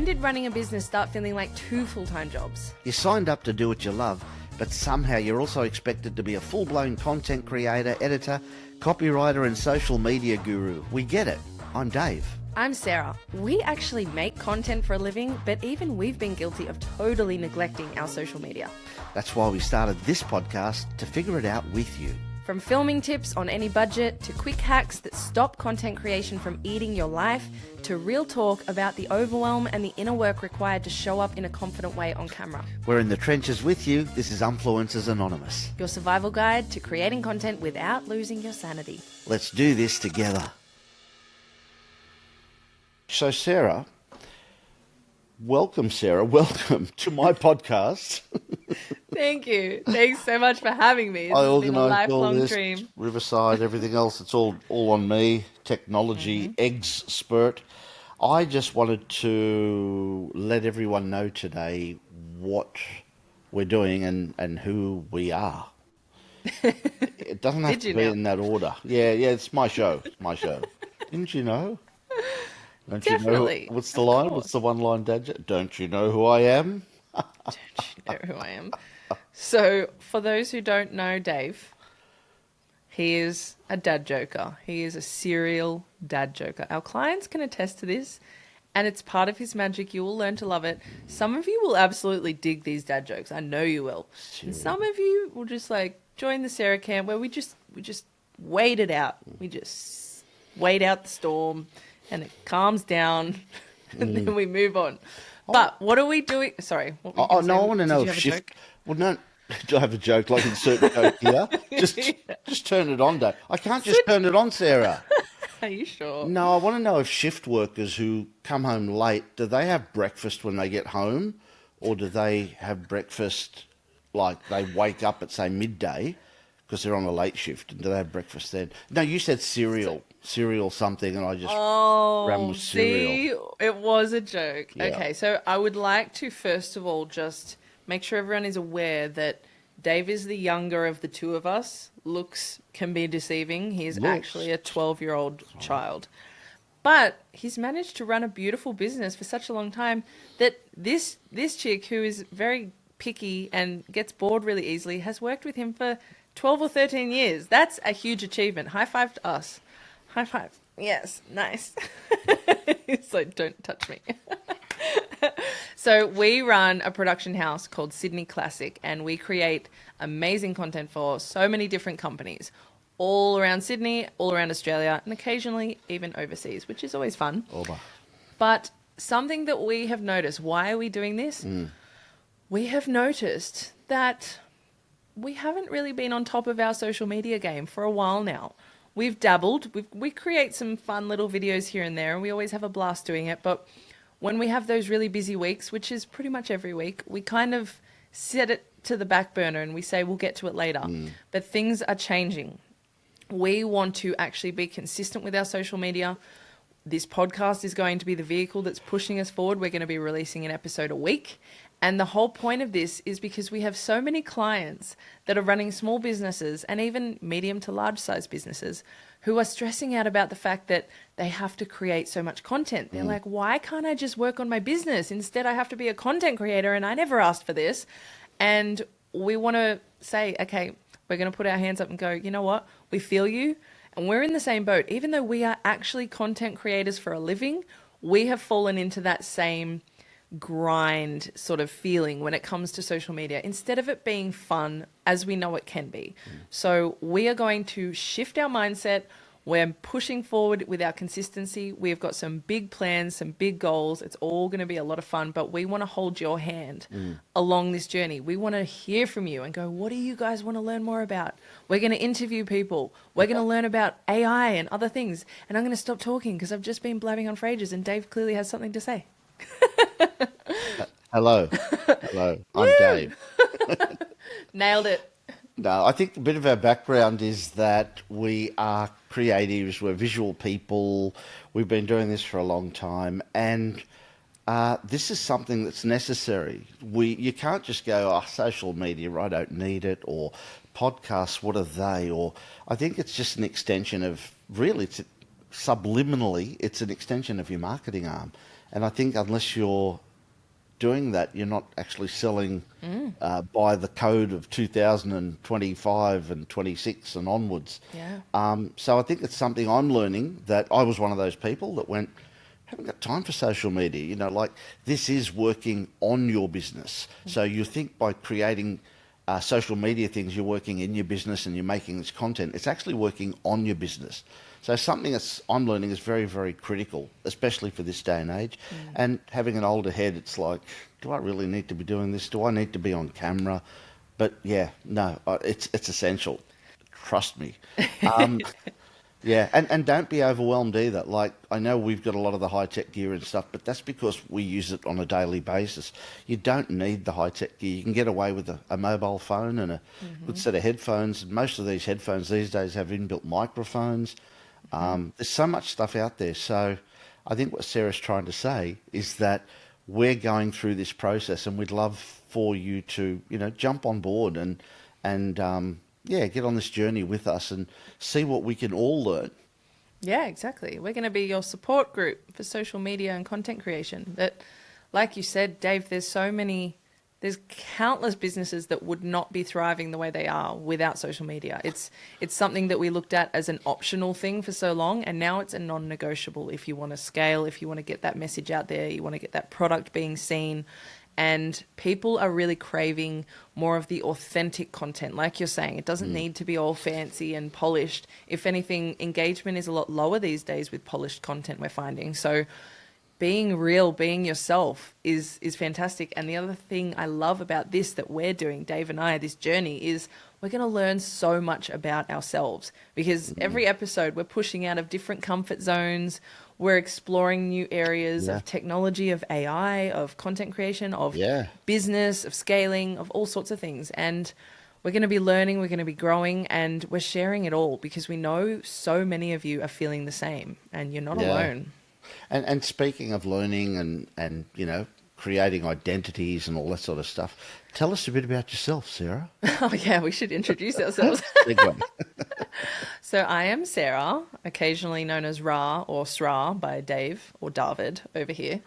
When did running a business start feeling like 2 full-time jobs? You signed up to do what you love, but somehow you're also expected to be a full-blown content creator, editor, copywriter and social media guru. We get it. I'm Dave. I'm Sarah. We actually make content for a living, but even we've been guilty of totally neglecting our social media. That's why we started this podcast, to figure it out with you. From filming tips on any budget, to quick hacks that stop content creation from eating your life, to real talk about the overwhelm and the inner work required to show up in a confident way on camera. We're in the trenches with you. This is Unfluencers Anonymous. Your survival guide to creating content without losing your sanity. Let's do this together. So Sarah, welcome to my podcast. Thank you. Thanks so much for having me. I It's been a organised all lifelong this, dream. Riverside, everything else. It's all on me. Technology, expert. I just wanted to let everyone know today what we're doing and who we are. It doesn't have to be in that order. Yeah, it's my show. Didn't you know? Don't Definitely. You know what's the line? Course. What's the one-line dad joke? Don't you know who I am? Don't you know who I am? So, for those who don't know Dave, he is a dad joker. He is a serial dad joker. Our clients can attest to this, and it's part of his magic. You will learn to love it. Some of you will absolutely dig these dad jokes. I know you will. And some of you will just join the Sarah camp where we just wait it out. We just wait out the storm, and it calms down, and then we move on. But what are we doing? Sorry. What were you gonna say? I want to know Did you if have a shift. joke? Well, no, do I have a joke like insert joke here? Just turn it on, Dave. I can't just turn it on, Sarah. Are you sure? No, I want to know if shift workers who come home late, do they have breakfast when they get home, or do they have breakfast like they wake up at say midday because they're on a late shift, and do they have breakfast then? No, you said cereal something, and I just ran with cereal. See, it was a joke. Yeah. Okay, so I would like to first of all just make sure everyone is aware that Dave is the younger of the two of us. Looks can be deceiving. He is actually a 12-year-old child. But he's managed to run a beautiful business for such a long time that this chick, who is very picky and gets bored really easily, has worked with him for 12 or 13 years. That's a huge achievement. High five to us. High five. Yes, nice. So don't touch me. So we run a production house called Sydney Classic, and we create amazing content for so many different companies all around Sydney, all around Australia, and occasionally even overseas, which is always fun. But something that we have noticed, why are we doing this? We have noticed that we haven't really been on top of our social media game for a while now. We've dabbled. We create some fun little videos here and there, and we always have a blast doing it. But when we have those really busy weeks, which is pretty much every week, we kind of set it to the back burner and we say we'll get to it later. But things are changing. We want to actually be consistent with our social media. This podcast is going to be the vehicle that's pushing us forward. We're going to be releasing an episode a week. And the whole point of this is because we have so many clients that are running small businesses and even medium to large size businesses who are stressing out about the fact that they have to create so much content. They're like, why can't I just work on my business? Instead, I have to be a content creator, and I never asked for this. And we want to say, okay, we're going to put our hands up and go, you know what? We feel you, and we're in the same boat. Even though we are actually content creators for a living, we have fallen into that same grind sort of feeling when it comes to social media, instead of it being fun as we know it can be. So we are going to shift our mindset. We're pushing forward with our consistency. We've got some big plans, some big goals. It's all going to be a lot of fun, but we want to hold your hand along this journey. We want to hear from you and go, what do you guys want to learn more about? We're going to interview people. We're going to learn about AI and other things. And I'm going to stop talking because I've just been blabbing on for ages, and Dave clearly has something to say. Hello. I'm Dave. Nailed it. No, I think a bit of our background is that we are creatives, we're visual people, we've been doing this for a long time, and this is something that's necessary. You can't just go, social media, I don't need it, or podcasts, what are they? Or I think it's just an extension of, really, subliminally, it's an extension of your marketing arm. And I think unless you're doing that, you're not actually selling by the code of 2025 and 26 and onwards. Yeah. So I think it's something I'm learning, that I was one of those people that went, haven't got time for social media. You know, like, this is working on your business. So you think by creating social media things, you're working in your business and you're making this content. It's actually working on your business. So something that's I'm learning is very, very critical, especially for this day and age. And having an older head, it's like, do I really need to be doing this? Do I need to be on camera? But yeah, no, it's essential. Trust me. Yeah, and don't be overwhelmed either. Like, I know we've got a lot of the high-tech gear and stuff, but that's because we use it on a daily basis. You don't need the high-tech gear. You can get away with a mobile phone and a good set of headphones. Most of these headphones these days have inbuilt microphones. There's so much stuff out there. So I think what Sarah's trying to say is that we're going through this process, and we'd love for you to, jump on board and get on this journey with us and see what we can all learn. Yeah, exactly. We're going to be your support group for social media and content creation. That, like you said, Dave, there's countless businesses that would not be thriving the way they are without social media. It's something that we looked at as an optional thing for so long, and now it's a non-negotiable. If you want to scale, if you want to get that message out there, you want to get that product being seen. And people are really craving more of the authentic content. Like you're saying, it doesn't need to be all fancy and polished. If anything, engagement is a lot lower these days with polished content, we're finding. So being real, being yourself is fantastic. And the other thing I love about this that we're doing, Dave and I, this journey, is we're going to learn so much about ourselves, because every episode we're pushing out of different comfort zones. We're exploring new areas of technology, of AI, of content creation, of business, of scaling, of all sorts of things. And we're going to be learning, we're going to be growing, and we're sharing it all because we know so many of you are feeling the same, and you're not alone. And speaking of learning and creating identities and all that sort of stuff, tell us a bit about yourself, Sarah. Oh yeah, we should introduce ourselves. So I am Sarah, occasionally known as Ra or Sra by Dave or David over here.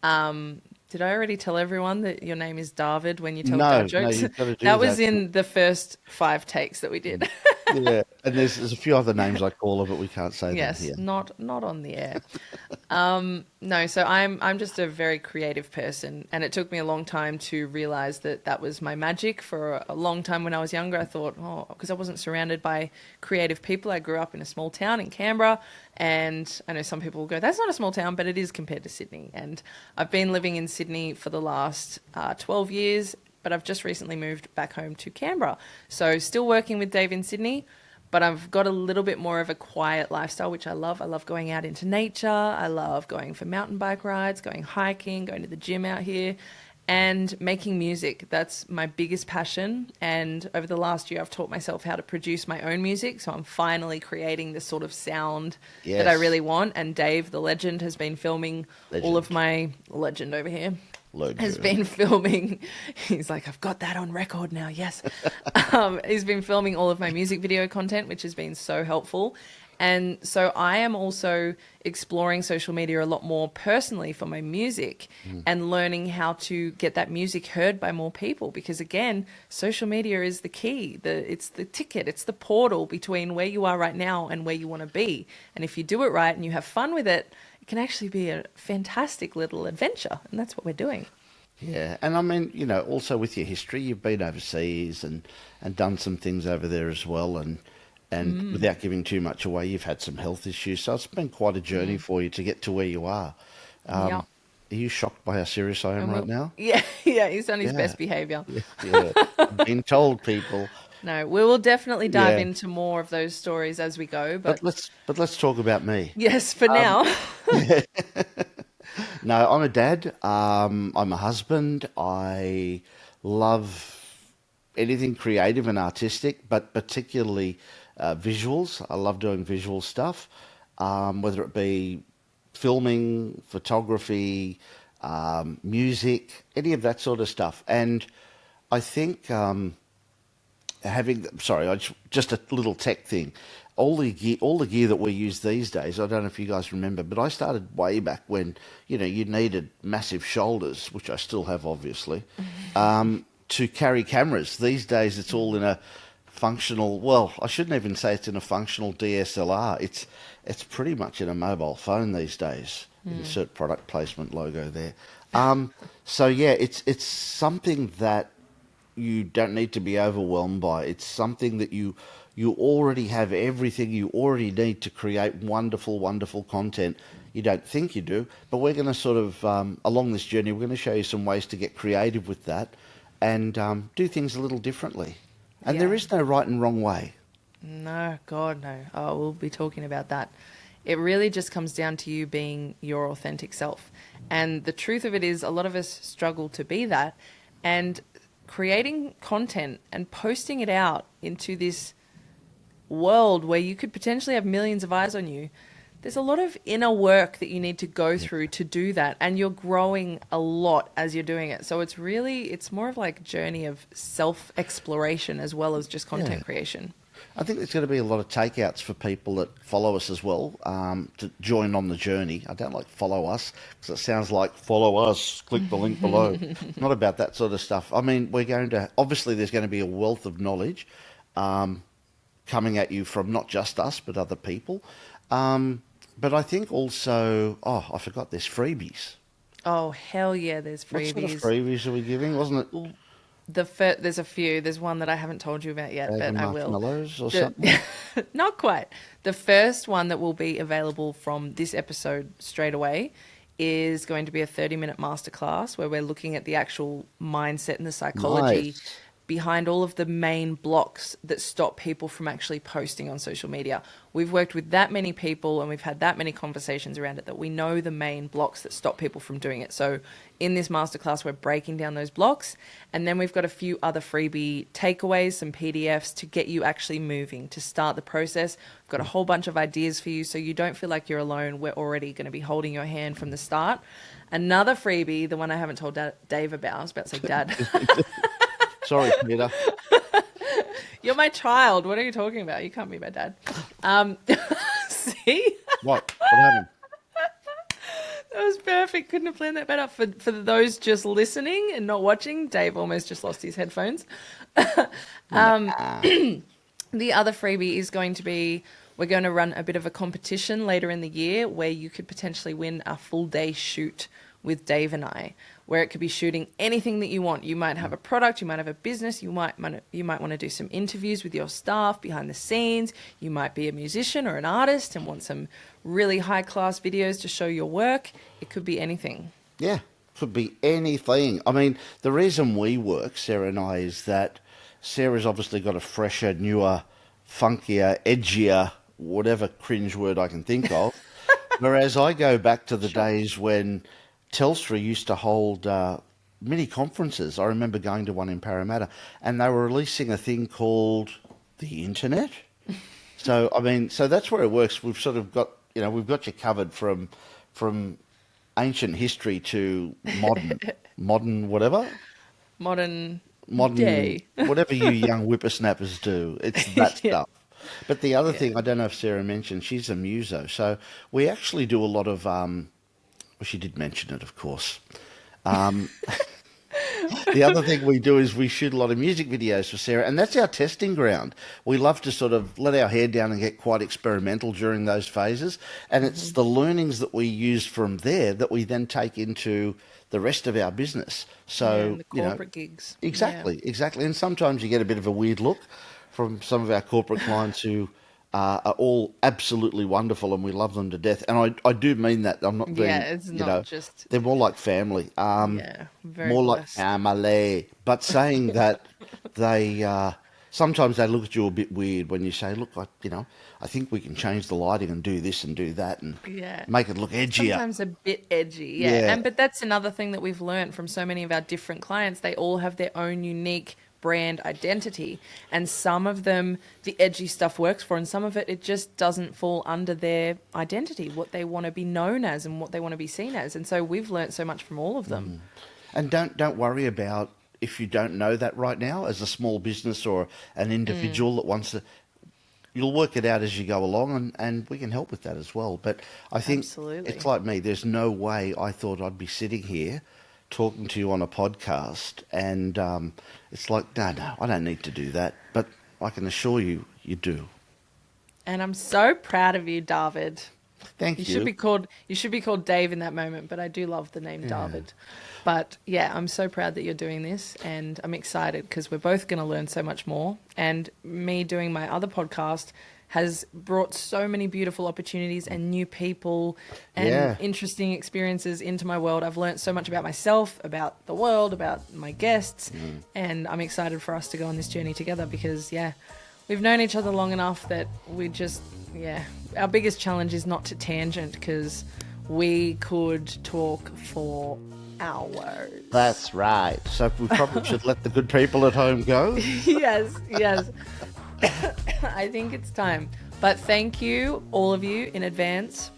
Did I already tell everyone that your name is David when you tell dad jokes? No, you've got to do that was in the first 5 takes that we did. Yeah, and there's a few other names I call her, but we can't say them here. Yes, not on the air. No, so I'm just a very creative person, and it took me a long time to realize that was my magic. For a long time when I was younger, I thought, because I wasn't surrounded by creative people. I grew up in a small town in Canberra, and I know some people will go, that's not a small town, but it is compared to Sydney. And I've been living in Sydney for the last 12 years, but I've just recently moved back home to Canberra. So still working with Dave in Sydney, but I've got a little bit more of a quiet lifestyle, which I love. I love going out into nature. I love going for mountain bike rides, going hiking, going to the gym out here, and making music. That's my biggest passion. And over the last year, I've taught myself how to produce my own music. So I'm finally creating the sort of sound that I really want. And Dave, the legend, has been filming all of my legend over here. Has been filming. He's like, I've got that on record now. Yes. He's been filming all of my music video content, which has been so helpful. And so I am also exploring social media a lot more personally for my music and learning how to get that music heard by more people. Because again, social media is the key. It's the ticket. It's the portal between where you are right now and where you want to be. And if you do it right and you have fun with it, it can actually be a fantastic little adventure. And that's what we're doing. Yeah, and I mean, also with your history, you've been overseas and done some things over there as well, and without giving too much away, you've had some health issues, so it's been quite a journey for you to get to where you are. Are you shocked by how serious I am right now? Yeah, he's on his best behaviour. Yeah, I've been told, people. No, we will definitely dive into more of those stories as we go. But let's talk about me. Yes, for now. No, I'm a dad. I'm a husband. I love anything creative and artistic, but particularly visuals. I love doing visual stuff, whether it be filming, photography, music, any of that sort of stuff. And I think just a little tech thing. all the gear that we use these days, I don't know if you guys remember, but I started way back when, you needed massive shoulders, which I still have, obviously, to carry cameras. These days, it's all in a functional, well, I shouldn't even say it's in a functional DSLR. It's pretty much in a mobile phone these days. Insert product placement logo there. So yeah, it's something that you don't need to be overwhelmed by. It's something that you already have everything you already need to create wonderful, wonderful content. You don't think you do, but we're going to sort of, along this journey, we're going to show you some ways to get creative with that and do things a little differently. And there is no right and wrong way. No, God, no. Oh, we'll be talking about that. It really just comes down to you being your authentic self. And the truth of it is a lot of us struggle to be that. And creating content and posting it out into this world where you could potentially have millions of eyes on you, there's a lot of inner work that you need to go through to do that. And you're growing a lot as you're doing it. So it's more of like a journey of self-exploration as well as just content creation. I think there's going to be a lot of takeouts for people that follow us as well, to join on the journey. I don't like follow us because it sounds like follow us, click the link below. Not about that sort of stuff. I mean, obviously there's going to be a wealth of knowledge coming at you from not just us, but other people. But I think also, I forgot, there's freebies. Oh, hell yeah, there's freebies. What sort of freebies are we giving? Wasn't it? There's a few. There's one that I haven't told you about yet, but I will. Marshmallows or something? Not quite. The first one that will be available from this episode straight away is going to be a 30-minute masterclass where we're looking at the actual mindset and the psychology behind all of the main blocks that stop people from actually posting on social media. We've worked with that many people and we've had that many conversations around it that we know the main blocks that stop people from doing it. So in this masterclass, we're breaking down those blocks, and then we've got a few other freebie takeaways, some PDFs to get you actually moving, to start the process. We've got a whole bunch of ideas for you so you don't feel like you're alone. We're already going to be holding your hand from the start. Another freebie, the one I haven't told Dave about, I was about to say Dad. Sorry, Peter. You're my child. What are you talking about? You can't be my dad. See? What happened? That was perfect. Couldn't have planned that better. For those just listening and not watching, Dave almost just lost his headphones. The other freebie is going to be, we're going to run a bit of a competition later in the year where you could potentially win a full day shoot with Dave and I, where it could be shooting anything that you want. You might have a product, you might have a business, you might want to do some interviews with your staff behind the scenes. You might be a musician or an artist and want some really high-class videos to show your work. It could be anything. Yeah, could be anything. I mean, the reason we work, Sarah and I, is that Sarah's obviously got a fresher, newer, funkier, edgier, whatever cringe word I can think of. Whereas I go back to the days when Telstra used to hold mini conferences. I remember going to one in Parramatta, and they were releasing a thing called the internet. So that's where it works. We've sort of got, we've got you covered from ancient history to modern whatever. Modern day. Whatever you young whippersnappers do. It's that stuff. But the other thing, I don't know if Sarah mentioned, she's a muso. So we actually do a lot of well, she did mention it, of course. The other thing we do is we shoot a lot of music videos for Sarah, and that's our testing ground. We love to sort of let our hair down and get quite experimental during those phases, and it's the learnings that we use from there that we then take into the rest of our business. So, the corporate gigs. Exactly. And sometimes you get a bit of a weird look from some of our corporate clients who are all absolutely wonderful and we love them to death. And I do mean that. I'm not being, it's not just... They're more like family. Very more blessed. like family. But saying that they... sometimes they look at you a bit weird when you say, look, I think we can change the lighting and do this and do that and make it look edgier. Sometimes a bit edgy, But that's another thing that we've learned from so many of our different clients. They all have their own unique brand identity, and some of them the edgy stuff works for, and some of it just doesn't fall under their identity, what they want to be known as and what they want to be seen as. And so we've learned so much from all of them. And don't worry about if you don't know that right now as a small business or an individual that wants to. you'll work it out as you go along, and we can help with that as well. But I think Absolutely. it's like me. There's no way I thought I'd be sitting here talking to you on a podcast, and it's like, no, I don't need to do that. But I can assure you, you do. And I'm so proud of you, David. Thank You you. should be called Dave in that moment, but I do love the name David. But yeah, I'm so proud that you're doing this, and I'm excited because we're both going to learn so much more. And me doing my other podcast has brought so many beautiful opportunities and new people and Yeah. interesting experiences into my world. I've learned so much about myself, about the world, about my guests, and I'm excited for us to go on this journey together because, yeah, we've known each other long enough that we just, yeah, our biggest challenge is not to tangent because we could talk for hours. That's right. So we probably should let the good people at home go. Yes, yes. I think it's time. But thank you, all of you, in advance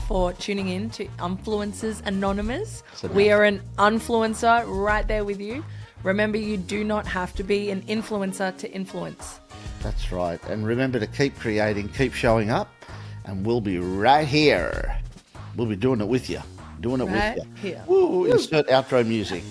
for tuning in to Unfluencers Anonymous. We are an influencer right there with you. Remember, you do not have to be an influencer to influence. That's right. And remember to keep creating, keep showing up, and we'll be right here. We'll be doing it with you. Doing it Right with you. here. Woo, insert outro music.